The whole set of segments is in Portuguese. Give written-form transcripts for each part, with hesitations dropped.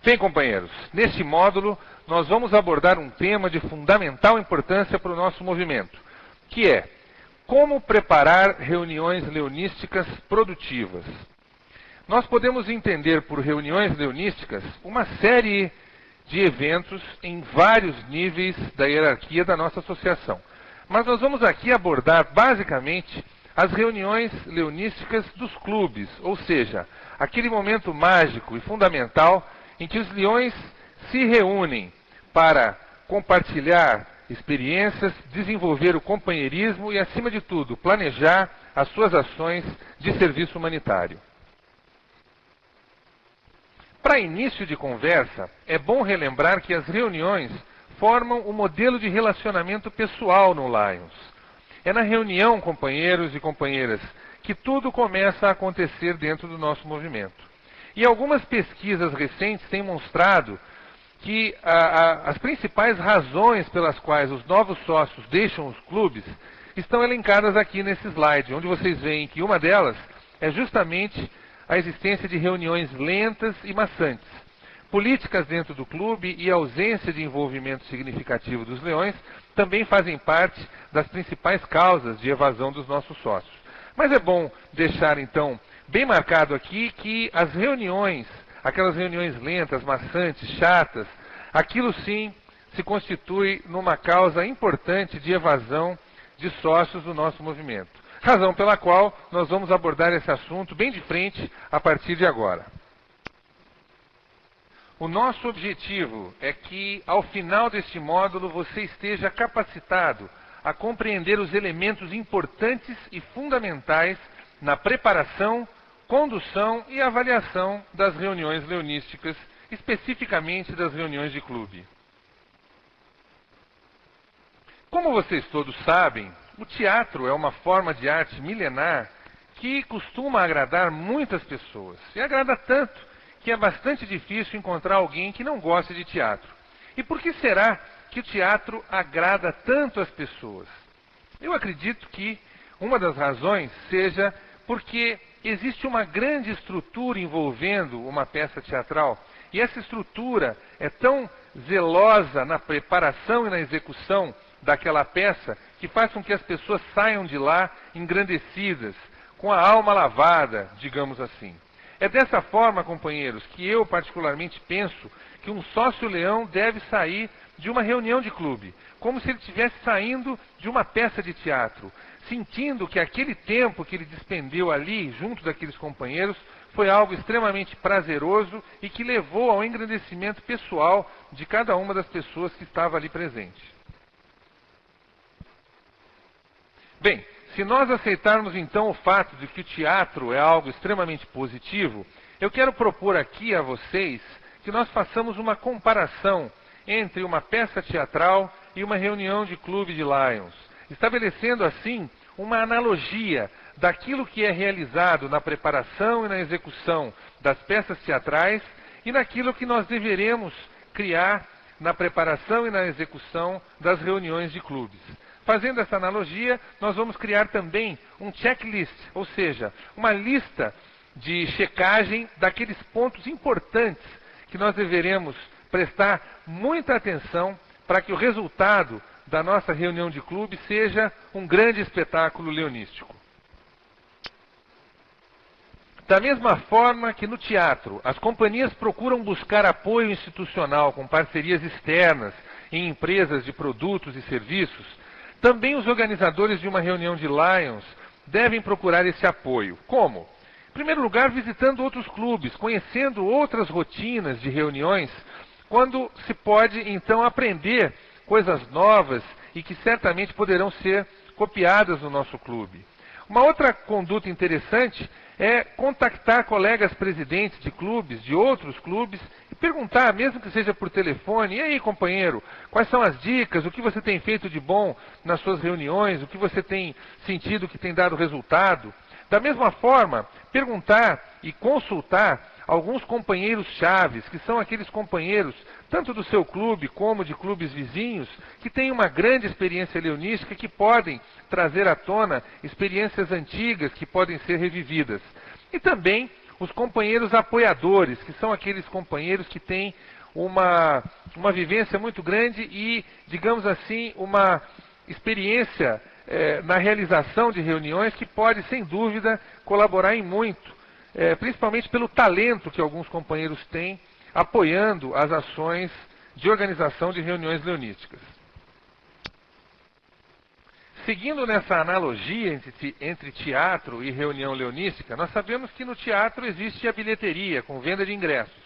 Bem, companheiros, neste módulo nós vamos abordar um tema de fundamental importância para o nosso movimento, que é como preparar reuniões leonísticas produtivas. Nós podemos entender por reuniões leonísticas uma série de eventos em vários níveis da hierarquia da nossa associação. Mas nós vamos aqui abordar basicamente as reuniões leonísticas dos clubes, ou seja, aquele momento mágico e fundamental em que os leões se reúnem para compartilhar experiências, desenvolver o companheirismo e, acima de tudo, planejar as suas ações de serviço humanitário. Para início de conversa, é bom relembrar que as reuniões formam o modelo de relacionamento pessoal no Lions. É na reunião, companheiros e companheiras, que tudo começa a acontecer dentro do nosso movimento. E algumas pesquisas recentes têm mostrado que as principais razões pelas quais os novos sócios deixam os clubes estão elencadas aqui nesse slide, onde vocês veem que uma delas é justamente a existência de reuniões lentas e maçantes. Políticas dentro do clube e a ausência de envolvimento significativo dos leões também fazem parte das principais causas de evasão dos nossos sócios. Mas é bom deixar, então, bem marcado aqui que as reuniões, aquelas reuniões lentas, maçantes, chatas, aquilo sim se constitui numa causa importante de evasão de sócios do nosso movimento. Razão pela qual nós vamos abordar esse assunto bem de frente a partir de agora. O nosso objetivo é que, ao final deste módulo, você esteja capacitado a compreender os elementos importantes e fundamentais na preparação, condução e avaliação das reuniões leonísticas, especificamente das reuniões de clube. Como vocês todos sabem, o teatro é uma forma de arte milenar que costuma agradar muitas pessoas. E agrada tanto que é bastante difícil encontrar alguém que não goste de teatro. E por que será que o teatro agrada tanto as pessoas? Eu acredito que uma das razões seja porque existe uma grande estrutura envolvendo uma peça teatral, e essa estrutura é tão zelosa na preparação e na execução daquela peça que faz com que as pessoas saiam de lá engrandecidas, com a alma lavada, digamos assim. É dessa forma, companheiros, que eu particularmente penso que um sócio-leão deve sair de uma reunião de clube, como se ele estivesse saindo de uma peça de teatro, sentindo que aquele tempo que ele despendeu ali, junto daqueles companheiros, foi algo extremamente prazeroso e que levou ao engrandecimento pessoal de cada uma das pessoas que estava ali presente. Bem, se nós aceitarmos então o fato de que o teatro é algo extremamente positivo, eu quero propor aqui a vocês que nós façamos uma comparação entre uma peça teatral e uma reunião de clube de Lions, estabelecendo assim uma analogia daquilo que é realizado na preparação e na execução das peças teatrais e naquilo que nós deveremos criar na preparação e na execução das reuniões de clubes. Fazendo essa analogia, nós vamos criar também um checklist, ou seja, uma lista de checagem daqueles pontos importantes que nós deveremos prestar muita atenção para que o resultado da nossa reunião de clube seja um grande espetáculo leonístico. Da mesma forma que no teatro, as companhias procuram buscar apoio institucional com parcerias externas em empresas de produtos e serviços, também os organizadores de uma reunião de Lions devem procurar esse apoio. Como? Em primeiro lugar, visitando outros clubes, conhecendo outras rotinas de reuniões, quando se pode, então, aprender coisas novas e que certamente poderão ser copiadas no nosso clube. Uma outra conduta interessante é contactar colegas presidentes de clubes, de outros clubes, e perguntar, mesmo que seja por telefone, e aí, companheiro, quais são as dicas, o que você tem feito de bom nas suas reuniões, o que você tem sentido que tem dado resultado. Da mesma forma, perguntar e consultar alguns companheiros chaves, que são aqueles companheiros, tanto do seu clube como de clubes vizinhos, que têm uma grande experiência leonística, que podem trazer à tona experiências antigas que podem ser revividas. E também os companheiros apoiadores, que são aqueles companheiros que têm uma vivência muito grande e, digamos assim, uma experiência na realização de reuniões que pode, sem dúvida, colaborar em muito, principalmente pelo talento que alguns companheiros têm apoiando as ações de organização de reuniões leonísticas. Seguindo nessa analogia entre teatro e reunião leonística, nós sabemos que no teatro existe a bilheteria, com venda de ingressos.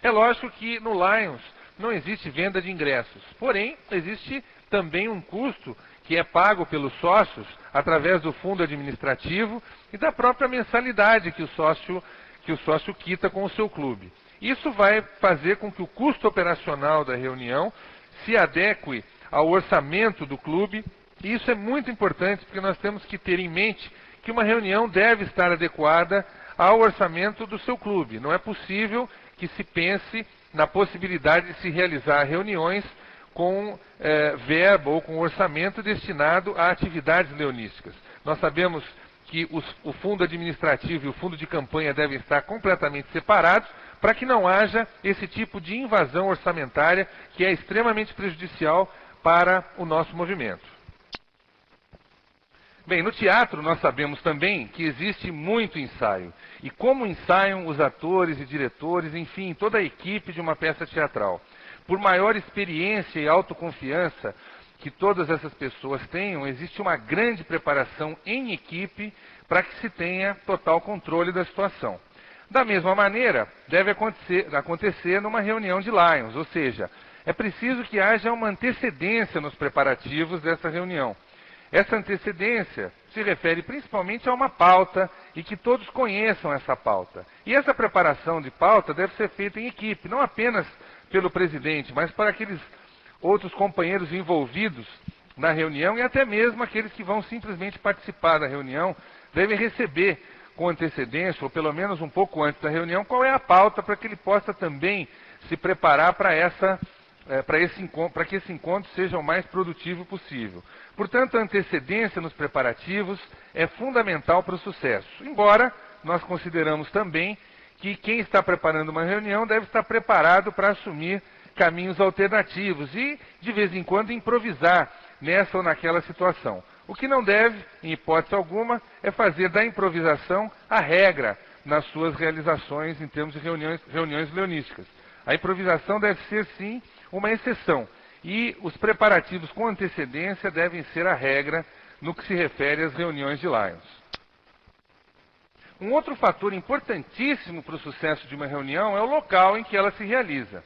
É lógico que no Lions não existe venda de ingressos, porém existe também um custo que é pago pelos sócios através do fundo administrativo e da própria mensalidade que o sócio quita com o seu clube. Isso vai fazer com que o custo operacional da reunião se adeque ao orçamento do clube. E isso é muito importante porque nós temos que ter em mente que uma reunião deve estar adequada ao orçamento do seu clube. Não é possível que se pense na possibilidade de se realizar reuniões com verba ou com orçamento destinado a atividades leonísticas. Nós sabemos que o fundo administrativo e o fundo de campanha devem estar completamente separados para que não haja esse tipo de invasão orçamentária que é extremamente prejudicial para o nosso movimento. Bem, no teatro nós sabemos também que existe muito ensaio. E como ensaiam os atores e diretores, enfim, toda a equipe de uma peça teatral. Por maior experiência e autoconfiança que todas essas pessoas tenham, existe uma grande preparação em equipe para que se tenha total controle da situação. Da mesma maneira, deve acontecer numa reunião de Lions, ou seja, é preciso que haja uma antecedência nos preparativos dessa reunião. Essa antecedência se refere principalmente a uma pauta e que todos conheçam essa pauta. E essa preparação de pauta deve ser feita em equipe, não apenas pelo presidente, mas para aqueles outros companheiros envolvidos na reunião e até mesmo aqueles que vão simplesmente participar da reunião devem receber com antecedência, ou pelo menos um pouco antes da reunião, qual é a pauta para que ele possa também se preparar para que esse encontro seja o mais produtivo possível. Portanto, a antecedência nos preparativos é fundamental para o sucesso. Embora nós consideramos também que quem está preparando uma reunião deve estar preparado para assumir caminhos alternativos e, de vez em quando, improvisar nessa ou naquela situação. O que não deve, em hipótese alguma, é fazer da improvisação a regra nas suas realizações em termos de reuniões leonísticas. A improvisação deve ser, sim, uma exceção. E os preparativos com antecedência devem ser a regra no que se refere às reuniões de Lions. Um outro fator importantíssimo para o sucesso de uma reunião é o local em que ela se realiza.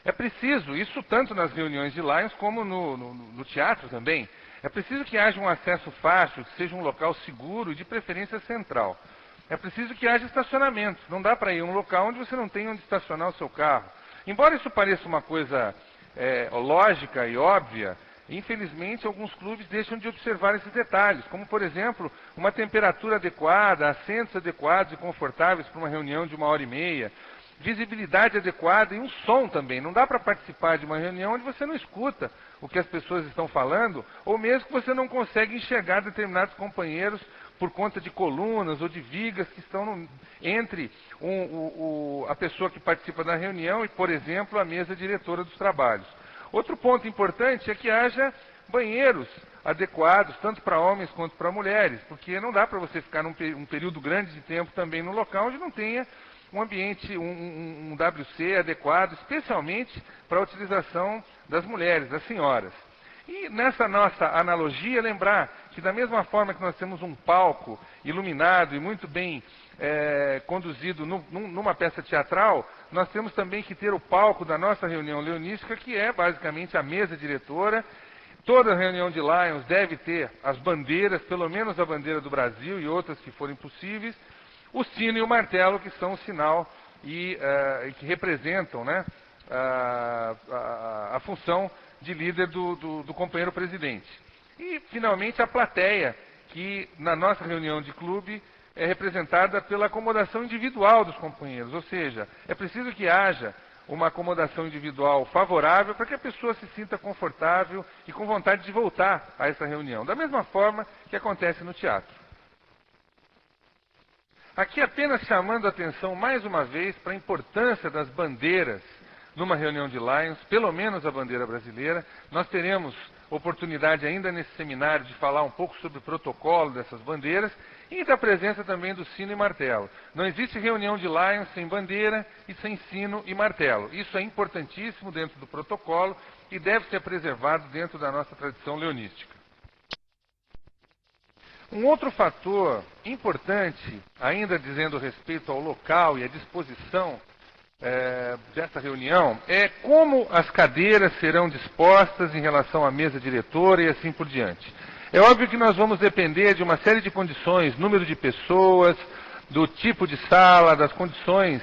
É preciso, isso tanto nas reuniões de Lions como no teatro também, é preciso que haja um acesso fácil, que seja um local seguro e de preferência central. É preciso que haja estacionamento. Não dá para ir a um local onde você não tem onde estacionar o seu carro. Embora isso pareça uma coisa lógica e óbvia, infelizmente alguns clubes deixam de observar esses detalhes, como por exemplo, uma temperatura adequada, assentos adequados e confortáveis para uma reunião de 1h30, visibilidade adequada e um som também. Não dá para participar de uma reunião onde você não escuta o que as pessoas estão falando, ou mesmo que você não consegue enxergar determinados companheiros por conta de colunas ou de vigas que estão entre a pessoa que participa da reunião e, por exemplo, a mesa diretora dos trabalhos. Outro ponto importante é que haja banheiros adequados, tanto para homens quanto para mulheres, porque não dá para você ficar um período grande de tempo também no local onde não tenha um ambiente, um WC adequado, especialmente para a utilização das mulheres, das senhoras. E nessa nossa analogia, lembrar que da mesma forma que nós temos um palco iluminado e muito bem conduzido numa peça teatral, nós temos também que ter o palco da nossa reunião leonística, que é basicamente a mesa diretora. Toda reunião de Lions deve ter as bandeiras, pelo menos a bandeira do Brasil e outras que forem possíveis, o sino e o martelo, que são o sinal e que representam, né, a função de líder do companheiro presidente. E, finalmente, a plateia, que na nossa reunião de clube é representada pela acomodação individual dos companheiros, ou seja, é preciso que haja uma acomodação individual favorável para que a pessoa se sinta confortável e com vontade de voltar a essa reunião, da mesma forma que acontece no teatro. Aqui apenas chamando a atenção mais uma vez para a importância das bandeiras numa reunião de Lions, pelo menos a bandeira brasileira. Nós teremos oportunidade ainda nesse seminário de falar um pouco sobre o protocolo dessas bandeiras e da presença também do sino e martelo. Não existe reunião de Lions sem bandeira e sem sino e martelo. Isso é importantíssimo dentro do protocolo e deve ser preservado dentro da nossa tradição leonística. Um outro fator importante, ainda dizendo respeito ao local e à disposição dessa reunião, é como as cadeiras serão dispostas em relação à mesa diretora e assim por diante. É óbvio que nós vamos depender de uma série de condições, número de pessoas, do tipo de sala, das condições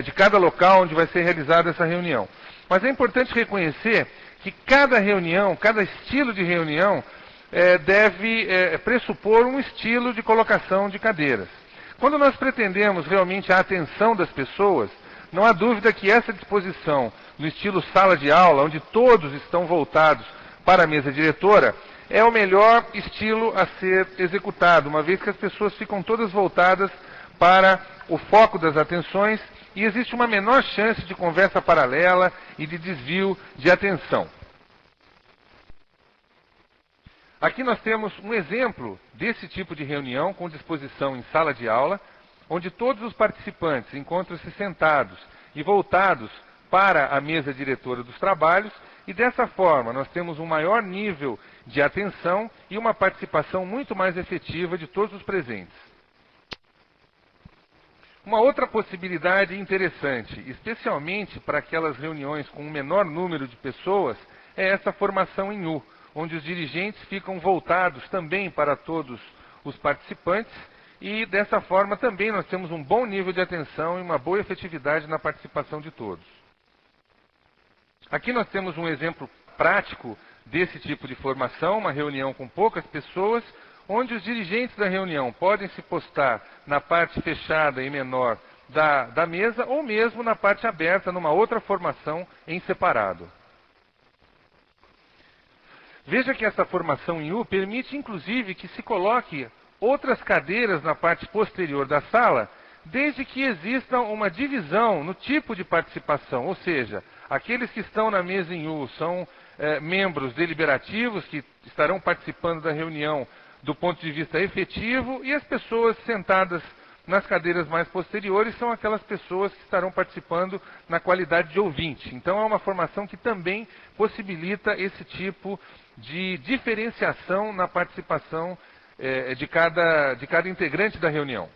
de cada local onde vai ser realizada essa reunião. Mas é importante reconhecer que cada reunião, cada estilo de reunião, deve pressupor um estilo de colocação de cadeiras. Quando nós pretendemos realmente a atenção das pessoas, não há dúvida que essa disposição no estilo sala de aula, onde todos estão voltados para a mesa diretora, é o melhor estilo a ser executado, uma vez que as pessoas ficam todas voltadas para o foco das atenções e existe uma menor chance de conversa paralela e de desvio de atenção. Aqui nós temos um exemplo desse tipo de reunião com disposição em sala de aula, onde todos os participantes encontram-se sentados e voltados para a mesa diretora dos trabalhos, e dessa forma nós temos um maior nível de atenção e uma participação muito mais efetiva de todos os presentes. Uma outra possibilidade interessante, especialmente para aquelas reuniões com um menor número de pessoas, é essa formação em U, onde os dirigentes ficam voltados também para todos os participantes e dessa forma também nós temos um bom nível de atenção e uma boa efetividade na participação de todos. Aqui nós temos um exemplo prático desse tipo de formação, uma reunião com poucas pessoas, onde os dirigentes da reunião podem se postar na parte fechada e menor da mesa ou mesmo na parte aberta, numa outra formação em separado. Veja que essa formação em U permite, inclusive, que se coloque outras cadeiras na parte posterior da sala, desde que exista uma divisão no tipo de participação, ou seja, aqueles que estão na mesa em U são membros deliberativos que estarão participando da reunião do ponto de vista efetivo, e as pessoas sentadas nas cadeiras mais posteriores são aquelas pessoas que estarão participando na qualidade de ouvinte. Então é uma formação que também possibilita esse tipo de diferenciação na participação de cada integrante da reunião.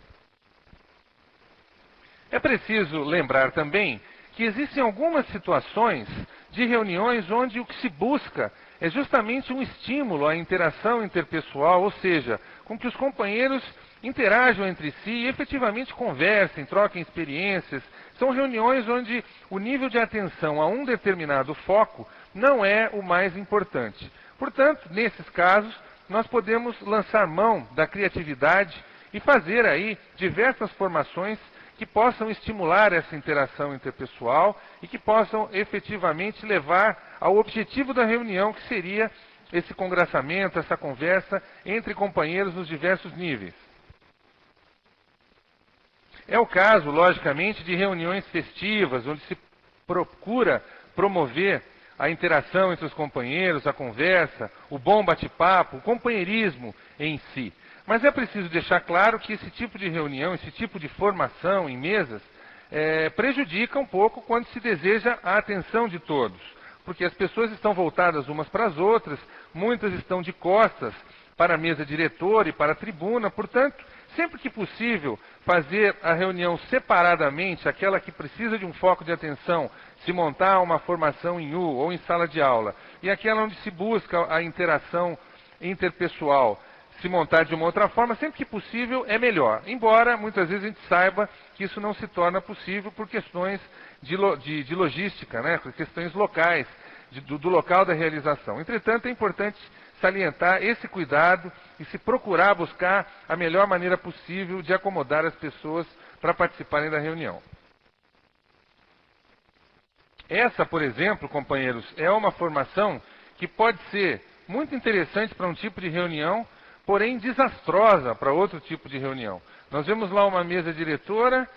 É preciso lembrar também que existem algumas situações de reuniões onde o que se busca é justamente um estímulo à interação interpessoal, ou seja, com que os companheiros interajam entre si e efetivamente conversem, troquem experiências. São reuniões onde o nível de atenção a um determinado foco não é o mais importante. Portanto, nesses casos, nós podemos lançar mão da criatividade e fazer aí diversas formações que possam estimular essa interação interpessoal e que possam efetivamente levar ao objetivo da reunião, que seria esse congraçamento, essa conversa entre companheiros nos diversos níveis. É o caso, logicamente, de reuniões festivas, onde se procura promover a interação entre os companheiros, a conversa, o bom bate-papo, o companheirismo em si. Mas é preciso deixar claro que esse tipo de reunião, esse tipo de formação em mesas, prejudica um pouco quando se deseja a atenção de todos. Porque as pessoas estão voltadas umas para as outras, muitas estão de costas para a mesa diretora e para a tribuna, portanto, sempre que possível, fazer a reunião separadamente, aquela que precisa de um foco de atenção, se montar uma formação em U ou em sala de aula, e aquela onde se busca a interação interpessoal, se montar de uma outra forma, sempre que possível é melhor. Embora muitas vezes a gente saiba que isso não se torna possível por questões de logística, né? Por questões locais, do local da realização. Entretanto, é importante salientar esse cuidado e se procurar buscar a melhor maneira possível de acomodar as pessoas para participarem da reunião. Essa, por exemplo, companheiros, é uma formação que pode ser muito interessante para um tipo de reunião, porém desastrosa para outro tipo de reunião. Nós vemos lá uma mesa diretora,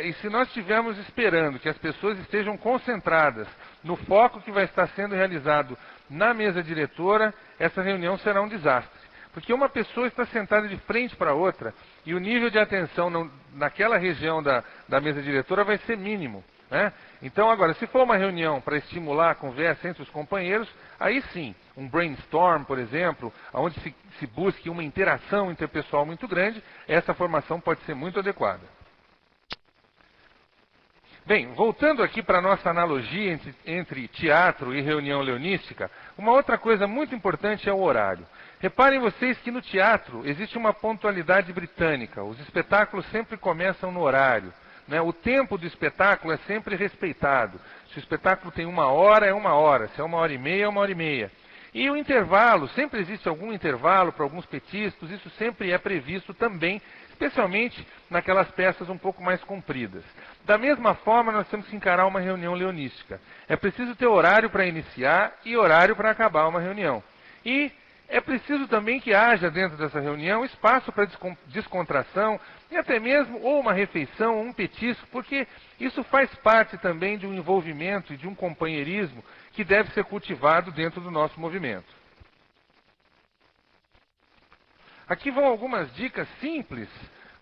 e se nós estivermos esperando que as pessoas estejam concentradas no foco que vai estar sendo realizado na mesa diretora, essa reunião será um desastre. Porque uma pessoa está sentada de frente para outra e o nível de atenção naquela região da mesa diretora vai ser mínimo, né? Então, agora, se for uma reunião para estimular a conversa entre os companheiros, aí sim, um brainstorm, por exemplo, onde se busque uma interação interpessoal muito grande, essa formação pode ser muito adequada. Bem, voltando aqui para a nossa analogia entre teatro e reunião leonística, uma outra coisa muito importante é o horário. Reparem vocês que no teatro existe uma pontualidade britânica, os espetáculos sempre começam no horário, né? O tempo do espetáculo é sempre respeitado. Se o espetáculo tem 1 hora, é 1 hora, se é 1 hora e meia, é 1 hora e meia. E o intervalo, sempre existe algum intervalo para alguns petiscos, isso sempre é previsto também, especialmente naquelas peças um pouco mais compridas. Da mesma forma, nós temos que encarar uma reunião leonística. É preciso ter horário para iniciar e horário para acabar uma reunião. E é preciso também que haja dentro dessa reunião espaço para descontração e até mesmo ou uma refeição ou um petisco, porque isso faz parte também de um envolvimento e de um companheirismo que deve ser cultivado dentro do nosso movimento. Aqui vão algumas dicas simples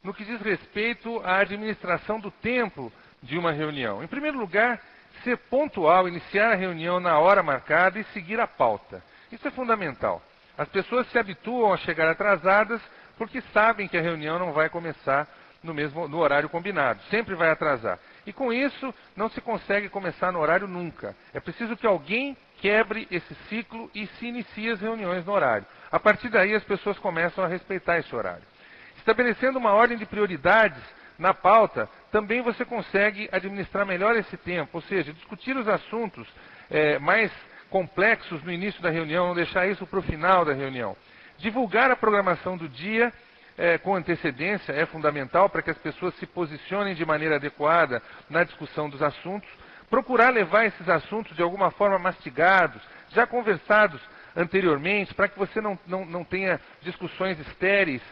no que diz respeito à administração do tempo de uma reunião. Em primeiro lugar, ser pontual, iniciar a reunião na hora marcada e seguir a pauta. Isso é fundamental. As pessoas se habituam a chegar atrasadas porque sabem que a reunião não vai começar no horário combinado. Sempre vai atrasar. E com isso, não se consegue começar no horário nunca. É preciso que alguém quebre esse ciclo e se inicie as reuniões no horário. A partir daí, as pessoas começam a respeitar esse horário. Estabelecendo uma ordem de prioridades na pauta, também você consegue administrar melhor esse tempo. Ou seja, discutir os assuntos mais complexos no início da reunião, não deixar isso para o final da reunião. Divulgar a programação do dia com antecedência é fundamental para que as pessoas se posicionem de maneira adequada na discussão dos assuntos. Procurar levar esses assuntos de alguma forma mastigados, já conversados anteriormente, para que você não tenha discussões estéreis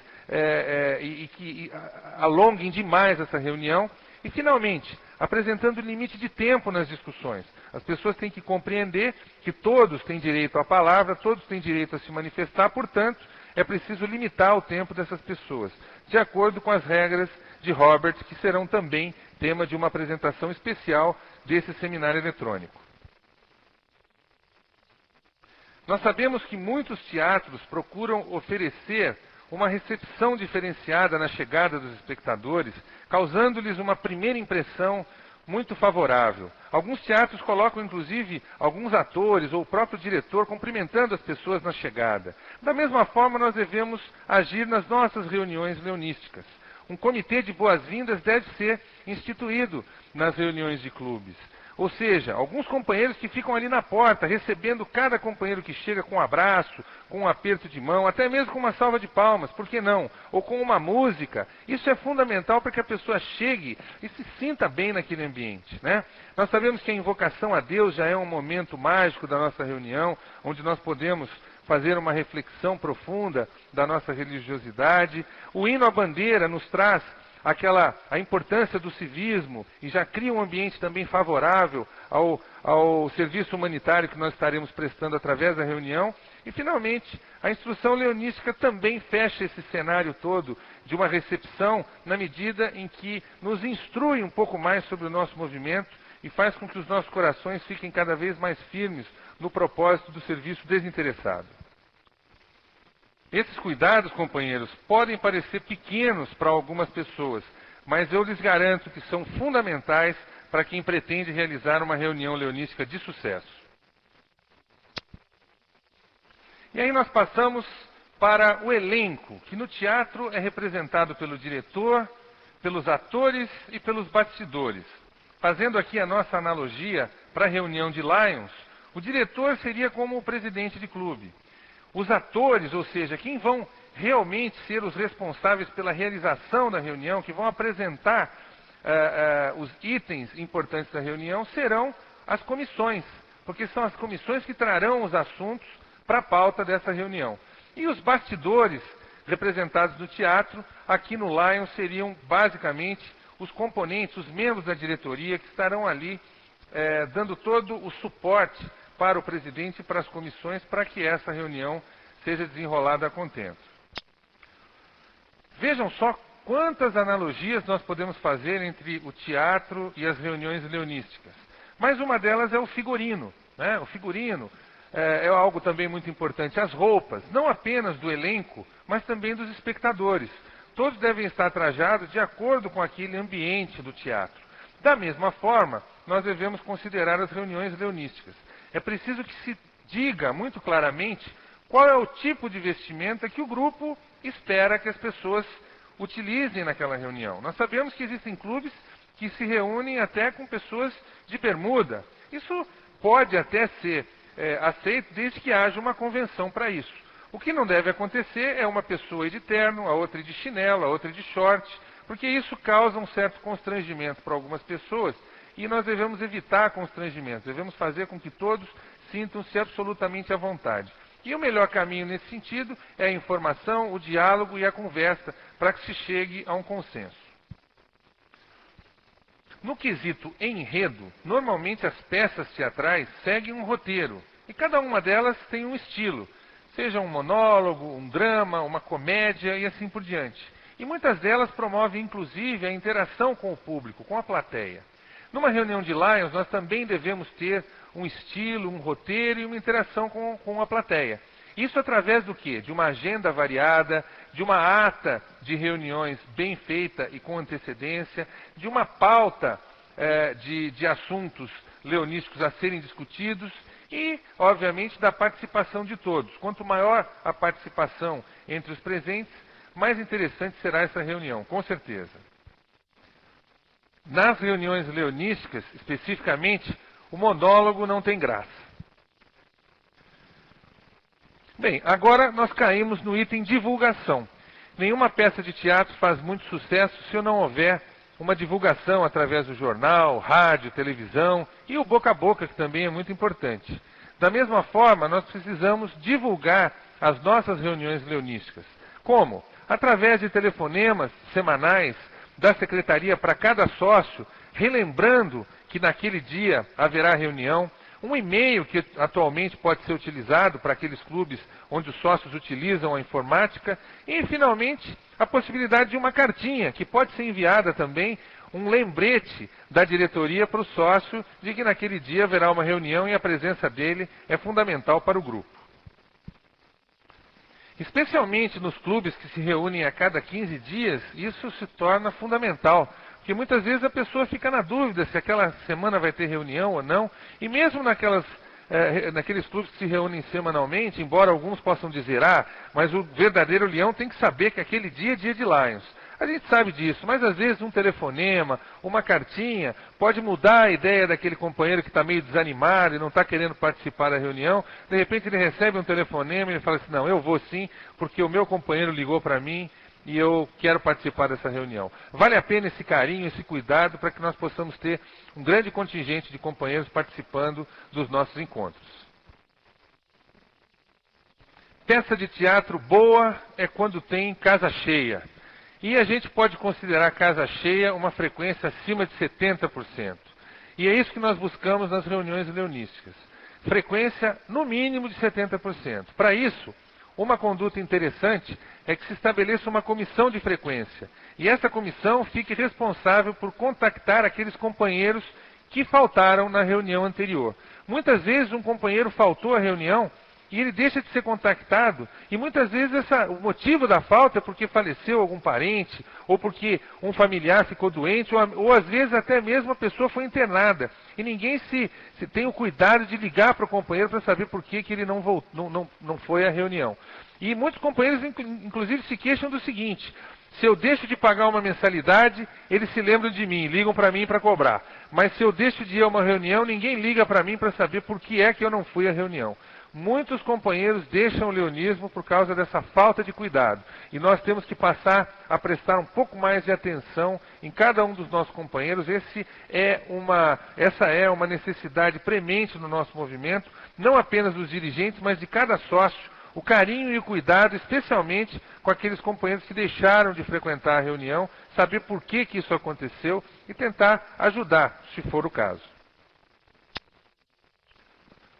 e que alonguem demais essa reunião. E, finalmente, apresentando limite de tempo nas discussões. As pessoas têm que compreender que todos têm direito à palavra, todos têm direito a se manifestar, portanto, é preciso limitar o tempo dessas pessoas, de acordo com as regras de Robert, que serão também tema de uma apresentação especial desse seminário eletrônico. Nós sabemos que muitos teatros procuram oferecer uma recepção diferenciada na chegada dos espectadores, causando-lhes uma primeira impressão muito favorável. Alguns teatros colocam, inclusive, alguns atores ou o próprio diretor cumprimentando as pessoas na chegada. Da mesma forma, nós devemos agir nas nossas reuniões leonísticas. Um comitê de boas-vindas deve ser instituído nas reuniões de clubes. Ou seja, alguns companheiros que ficam ali na porta, recebendo cada companheiro que chega com um abraço, com um aperto de mão, até mesmo com uma salva de palmas, por que não? Ou com uma música. Isso é fundamental para que a pessoa chegue e se sinta bem naquele ambiente, né? Nós sabemos que a invocação a Deus já é um momento mágico da nossa reunião, onde nós podemos fazer uma reflexão profunda da nossa religiosidade. O hino à bandeira nos traz a importância do civismo e já cria um ambiente também favorável ao serviço humanitário que nós estaremos prestando através da reunião. E, finalmente, a instrução leonística também fecha esse cenário todo de uma recepção na medida em que nos instrui um pouco mais sobre o nosso movimento e faz com que os nossos corações fiquem cada vez mais firmes no propósito do serviço desinteressado. Esses cuidados, companheiros, podem parecer pequenos para algumas pessoas, mas eu lhes garanto que são fundamentais para quem pretende realizar uma reunião leonística de sucesso. E aí nós passamos para o elenco, que no teatro é representado pelo diretor, pelos atores e pelos bastidores. Fazendo aqui a nossa analogia para a reunião de Lions, o diretor seria como o presidente de clube. Os atores, ou seja, quem vão realmente ser os responsáveis pela realização da reunião, que vão apresentar os itens importantes da reunião, serão as comissões, porque são as comissões que trarão os assuntos para a pauta dessa reunião. E os bastidores representados no teatro. Aqui no Lions seriam basicamente os componentes, os membros da diretoria que estarão ali dando todo o suporte para o presidente e para as comissões para que essa reunião seja desenrolada a contento. Vejam só quantas analogias nós podemos fazer entre o teatro e as reuniões leonísticas. Mas uma delas é o figurino, né? O figurino é algo também muito importante. As roupas, não apenas do elenco, mas também dos espectadores. Todos devem estar trajados de acordo com aquele ambiente do teatro. Da mesma forma, nós devemos considerar as reuniões leonísticas. É preciso que se diga muito claramente qual é o tipo de vestimenta que o grupo espera que as pessoas utilizem naquela reunião. Nós sabemos que existem clubes que se reúnem até com pessoas de bermuda. Isso pode até ser aceito desde que haja uma convenção para isso. O que não deve acontecer é uma pessoa ir de terno, a outra ir de chinelo, a outra ir de short, porque isso causa um certo constrangimento para algumas pessoas e nós devemos evitar constrangimentos, devemos fazer com que todos sintam-se absolutamente à vontade. E o melhor caminho nesse sentido é a informação, o diálogo e a conversa para que se chegue a um consenso. No quesito enredo, normalmente as peças teatrais seguem um roteiro e cada uma delas tem um estilo, seja um monólogo, um drama, uma comédia e assim por diante. E muitas delas promovem inclusive a interação com o público, com a plateia. Numa reunião de Lions, nós também devemos ter um estilo, um roteiro e uma interação com a plateia. Isso através do quê? De uma agenda variada, de uma ata de reuniões bem feita e com antecedência, de uma pauta de assuntos leonísticos a serem discutidos e, obviamente, da participação de todos. Quanto maior a participação entre os presentes, mais interessante será essa reunião, com certeza. Nas reuniões leonísticas, especificamente, o monólogo não tem graça. Bem, agora nós caímos no item divulgação. Nenhuma peça de teatro faz muito sucesso se não houver uma divulgação através do jornal, rádio, televisão e o boca a boca, que também é muito importante. Da mesma forma, nós precisamos divulgar as nossas reuniões leonísticas. Como? Através de telefonemas semanais da secretaria para cada sócio, relembrando que naquele dia haverá reunião, um e-mail que atualmente pode ser utilizado para aqueles clubes onde os sócios utilizam a informática e, finalmente, a possibilidade de uma cartinha, que pode ser enviada também, um lembrete da diretoria para o sócio de que naquele dia haverá uma reunião e a presença dele é fundamental para o grupo. Especialmente nos clubes que se reúnem a cada 15 dias, isso se torna fundamental. Porque muitas vezes a pessoa fica na dúvida se aquela semana vai ter reunião ou não. E mesmo naqueles clubes que se reúnem semanalmente, embora alguns possam dizer, mas o verdadeiro leão tem que saber que aquele dia é dia de Lions. A gente sabe disso, mas às vezes um telefonema, uma cartinha, pode mudar a ideia daquele companheiro que está meio desanimado e não está querendo participar da reunião. De repente ele recebe um telefonema e ele fala assim, não, eu vou sim, porque o meu companheiro ligou para mim e eu quero participar dessa reunião. Vale a pena esse carinho, esse cuidado, para que nós possamos ter um grande contingente de companheiros participando dos nossos encontros. Peça de teatro boa é quando tem casa cheia. E a gente pode considerar casa cheia uma frequência acima de 70%. E é isso que nós buscamos nas reuniões leonísticas. Frequência no mínimo de 70%. Para isso, uma conduta interessante é que se estabeleça uma comissão de frequência. E essa comissão fique responsável por contactar aqueles companheiros que faltaram na reunião anterior. Muitas vezes um companheiro faltou à reunião e ele deixa de ser contactado, e muitas vezes o motivo da falta é porque faleceu algum parente, ou porque um familiar ficou doente, ou às vezes até mesmo a pessoa foi internada. E ninguém se tem o cuidado de ligar para o companheiro para saber por que ele não foi à reunião. E muitos companheiros, inclusive, se queixam do seguinte: se eu deixo de pagar uma mensalidade, eles se lembram de mim, ligam para mim para cobrar. Mas se eu deixo de ir a uma reunião, ninguém liga para mim para saber por que é que eu não fui à reunião. Muitos companheiros deixam o leonismo por causa dessa falta de cuidado. E nós temos que passar a prestar um pouco mais de atenção em cada um dos nossos companheiros. Essa é uma necessidade premente no nosso movimento, não apenas dos dirigentes, mas de cada sócio, o carinho e o cuidado, especialmente com aqueles companheiros que deixaram de frequentar a reunião, saber por que isso aconteceu e tentar ajudar, se for o caso.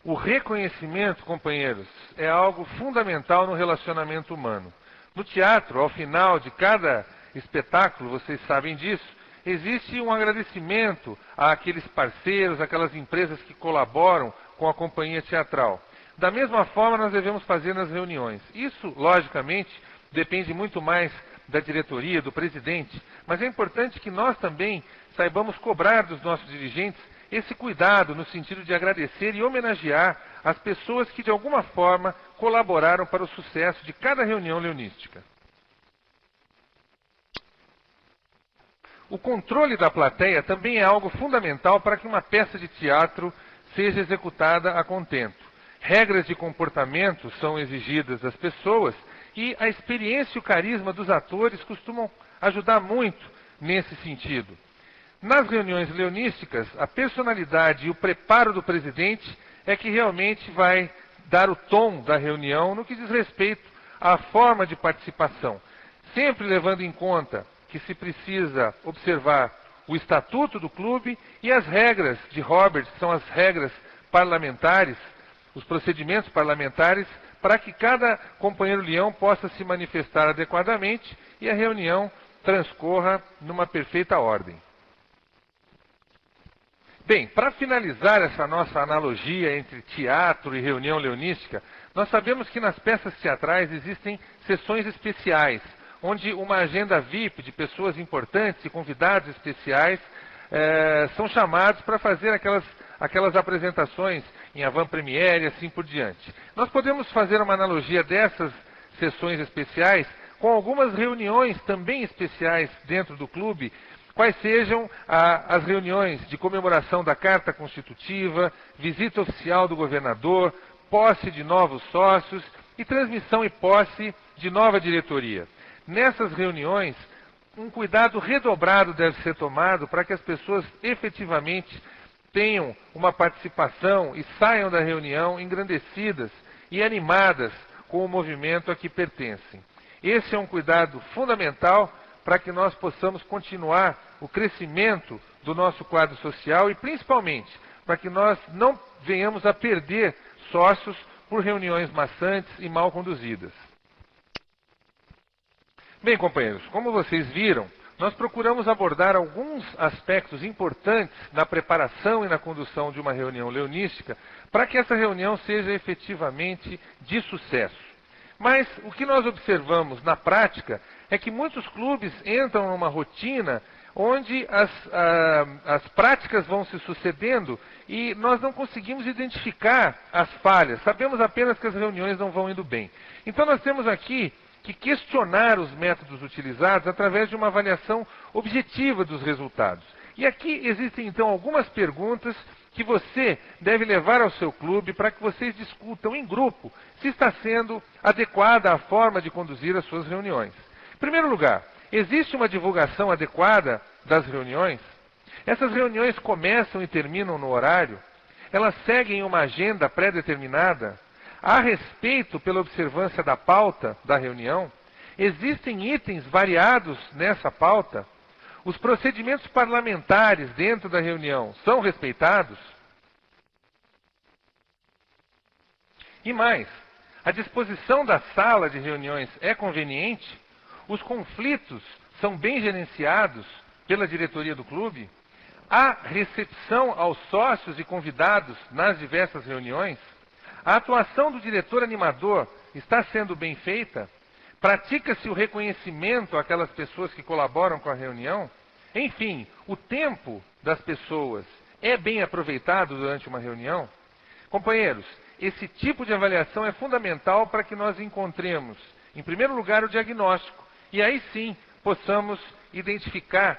O reconhecimento, companheiros, é algo fundamental no relacionamento humano. No teatro, ao final de cada espetáculo, vocês sabem disso, existe um agradecimento àqueles parceiros, aquelas empresas que colaboram com a companhia teatral. Da mesma forma, nós devemos fazer nas reuniões. Isso, logicamente, depende muito mais da diretoria, do presidente, mas é importante que nós também saibamos cobrar dos nossos dirigentes esse cuidado no sentido de agradecer e homenagear as pessoas que de alguma forma colaboraram para o sucesso de cada reunião leonística. O controle da plateia também é algo fundamental para que uma peça de teatro seja executada a contento. Regras de comportamento são exigidas das pessoas e a experiência e o carisma dos atores costumam ajudar muito nesse sentido. Nas reuniões leonísticas, a personalidade e o preparo do presidente é que realmente vai dar o tom da reunião no que diz respeito à forma de participação, sempre levando em conta que se precisa observar o estatuto do clube e as regras de Roberts, que são as regras parlamentares, os procedimentos parlamentares, para que cada companheiro leão possa se manifestar adequadamente e a reunião transcorra numa perfeita ordem. Bem, para finalizar essa nossa analogia entre teatro e reunião leonística, nós sabemos que nas peças teatrais existem sessões especiais, onde uma agenda VIP de pessoas importantes e convidados especiais são chamados para fazer aquelas apresentações em avant-première e assim por diante. Nós podemos fazer uma analogia dessas sessões especiais com algumas reuniões também especiais dentro do clube, quais sejam as reuniões de comemoração da Carta Constitutiva, visita oficial do governador, posse de novos sócios e transmissão e posse de nova diretoria. Nessas reuniões, um cuidado redobrado deve ser tomado para que as pessoas efetivamente tenham uma participação e saiam da reunião engrandecidas e animadas com o movimento a que pertencem. Esse é um cuidado fundamental para que nós possamos continuar o crescimento do nosso quadro social e, principalmente, para que nós não venhamos a perder sócios por reuniões maçantes e mal conduzidas. Bem, companheiros, como vocês viram, nós procuramos abordar alguns aspectos importantes na preparação e na condução de uma reunião leonística para que essa reunião seja efetivamente de sucesso. Mas o que nós observamos na prática é que muitos clubes entram numa rotina onde as práticas vão se sucedendo e nós não conseguimos identificar as falhas. Sabemos apenas que as reuniões não vão indo bem. Então nós temos aqui que questionar os métodos utilizados através de uma avaliação objetiva dos resultados. E aqui existem então algumas perguntas que você deve levar ao seu clube para que vocês discutam em grupo se está sendo adequada a forma de conduzir as suas reuniões. Em primeiro lugar, existe uma divulgação adequada das reuniões? Essas reuniões começam e terminam no horário? Elas seguem uma agenda pré-determinada? Há respeito pela observância da pauta da reunião? Existem itens variados nessa pauta? Os procedimentos parlamentares dentro da reunião são respeitados? E mais, a disposição da sala de reuniões é conveniente? Os conflitos são bem gerenciados pela diretoria do clube? Há recepção aos sócios e convidados nas diversas reuniões? A atuação do diretor animador está sendo bem feita? Pratica-se o reconhecimento àquelas pessoas que colaboram com a reunião? Enfim, o tempo das pessoas é bem aproveitado durante uma reunião? Companheiros, esse tipo de avaliação é fundamental para que nós encontremos, em primeiro lugar, o diagnóstico, e aí sim possamos identificar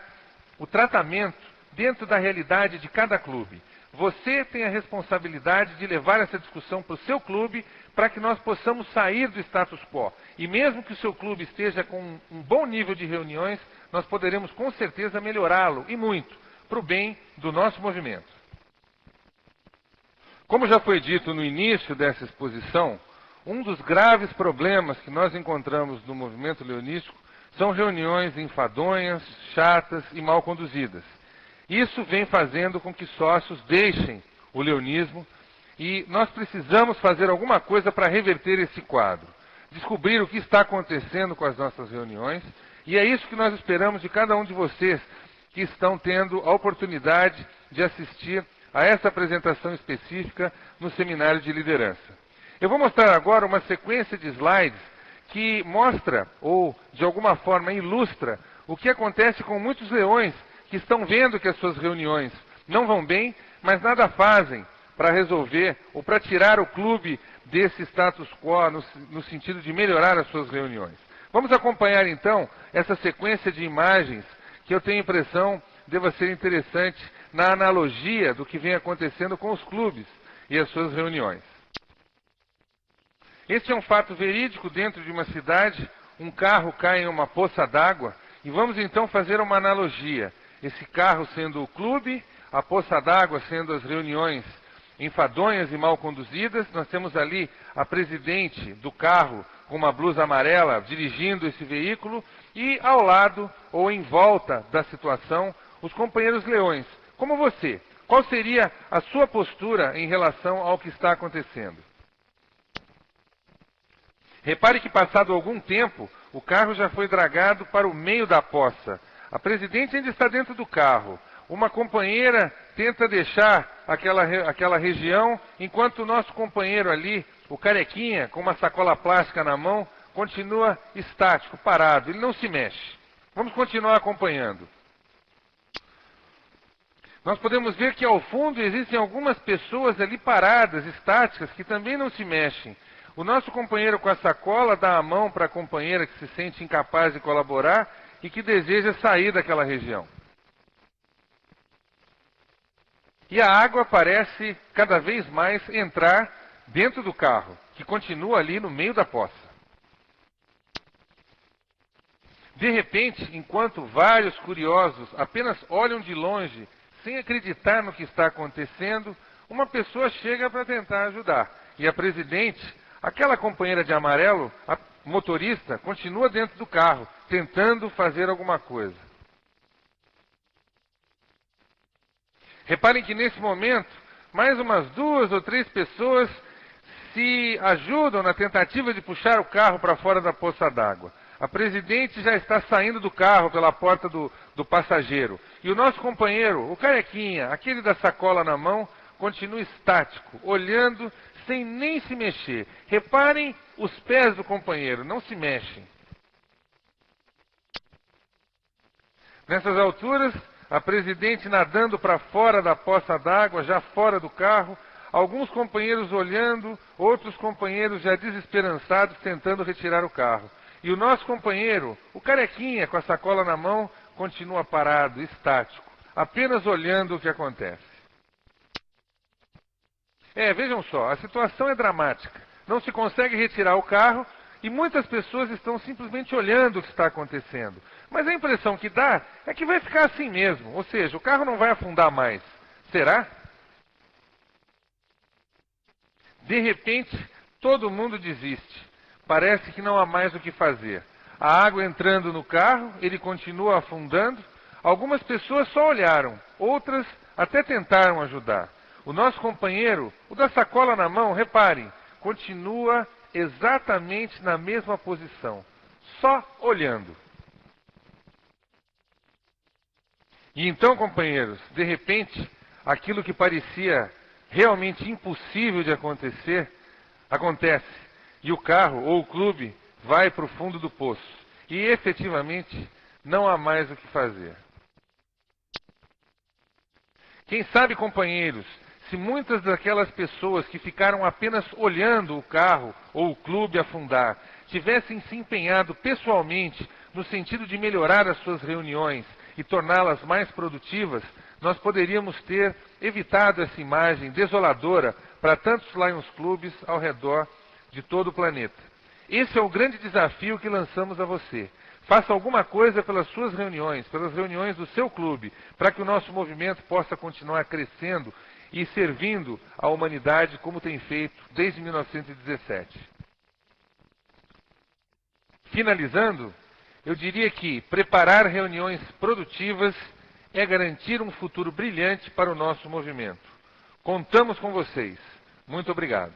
o tratamento dentro da realidade de cada clube. Você tem a responsabilidade de levar essa discussão para o seu clube para que nós possamos sair do status quo. E mesmo que o seu clube esteja com um bom nível de reuniões, nós poderemos com certeza melhorá-lo, e muito, para o bem do nosso movimento. Como já foi dito no início dessa exposição, um dos graves problemas que nós encontramos no movimento leonístico são reuniões enfadonhas, chatas e mal conduzidas. Isso vem fazendo com que sócios deixem o leonismo e nós precisamos fazer alguma coisa para reverter esse quadro. Descobrir o que está acontecendo com as nossas reuniões, e é isso que nós esperamos de cada um de vocês que estão tendo a oportunidade de assistir a essa apresentação específica no Seminário de Liderança. Eu vou mostrar agora uma sequência de slides que mostra, ou de alguma forma ilustra, o que acontece com muitos leões que estão vendo que as suas reuniões não vão bem, mas nada fazem para resolver ou para tirar o clube desse status quo no sentido de melhorar as suas reuniões. Vamos acompanhar então essa sequência de imagens que eu tenho a impressão deva ser interessante na analogia do que vem acontecendo com os clubes e as suas reuniões. Este é um fato verídico dentro de uma cidade, um carro cai em uma poça d'água e vamos então fazer uma analogia. Esse carro sendo o clube, a poça d'água sendo as reuniões enfadonhas e mal conduzidas. Nós temos ali a presidente do carro com uma blusa amarela dirigindo esse veículo e ao lado ou em volta da situação os companheiros leões. Como você, qual seria a sua postura em relação ao que está acontecendo? Repare que passado algum tempo, o carro já foi dragado para o meio da poça. A presidente ainda está dentro do carro. Uma companheira tenta deixar aquela região, enquanto o nosso companheiro ali, o carequinha, com uma sacola plástica na mão, continua estático, parado, ele não se mexe. Vamos continuar acompanhando. Nós podemos ver que ao fundo existem algumas pessoas ali paradas, estáticas, que também não se mexem. O nosso companheiro com a sacola dá a mão para a companheira que se sente incapaz de colaborar e que deseja sair daquela região. E a água parece cada vez mais entrar dentro do carro, que continua ali no meio da poça. De repente, enquanto vários curiosos apenas olham de longe, sem acreditar no que está acontecendo, uma pessoa chega para tentar ajudar. E a presidente, aquela companheira de amarelo, a motorista, continua dentro do carro, tentando fazer alguma coisa. Reparem que nesse momento, mais umas 2 ou 3 pessoas se ajudam na tentativa de puxar o carro para fora da poça d'água. A presidente já está saindo do carro pela porta do passageiro. E o nosso companheiro, o carequinha, aquele da sacola na mão, continua estático, olhando sem nem se mexer. Reparem os pés do companheiro, não se mexem. Nessas alturas, a presidente nadando para fora da poça d'água, já fora do carro, alguns companheiros olhando, outros companheiros já desesperançados tentando retirar o carro. E o nosso companheiro, o carequinha com a sacola na mão, continua parado, estático, apenas olhando o que acontece. Vejam só, a situação é dramática. Não se consegue retirar o carro e muitas pessoas estão simplesmente olhando o que está acontecendo. Mas a impressão que dá é que vai ficar assim mesmo, ou seja, o carro não vai afundar mais. Será? De repente, todo mundo desiste. Parece que não há mais o que fazer. A água entrando no carro, ele continua afundando. Algumas pessoas só olharam, outras até tentaram ajudar. O nosso companheiro, o da sacola na mão, reparem, continua exatamente na mesma posição, só olhando. E então, companheiros, de repente, aquilo que parecia realmente impossível de acontecer, acontece. E o carro ou o clube vai para o fundo do poço. E efetivamente não há mais o que fazer. Quem sabe, companheiros, se muitas daquelas pessoas que ficaram apenas olhando o carro ou o clube afundar, tivessem se empenhado pessoalmente no sentido de melhorar as suas reuniões e torná-las mais produtivas, nós poderíamos ter evitado essa imagem desoladora para tantos Lions Clubes ao redor de todo o planeta. Esse é o grande desafio que lançamos a você. Faça alguma coisa pelas suas reuniões, pelas reuniões do seu clube, para que o nosso movimento possa continuar crescendo e servindo a humanidade como tem feito desde 1917. Finalizando, eu diria que preparar reuniões produtivas é garantir um futuro brilhante para o nosso movimento. Contamos com vocês. Muito obrigado.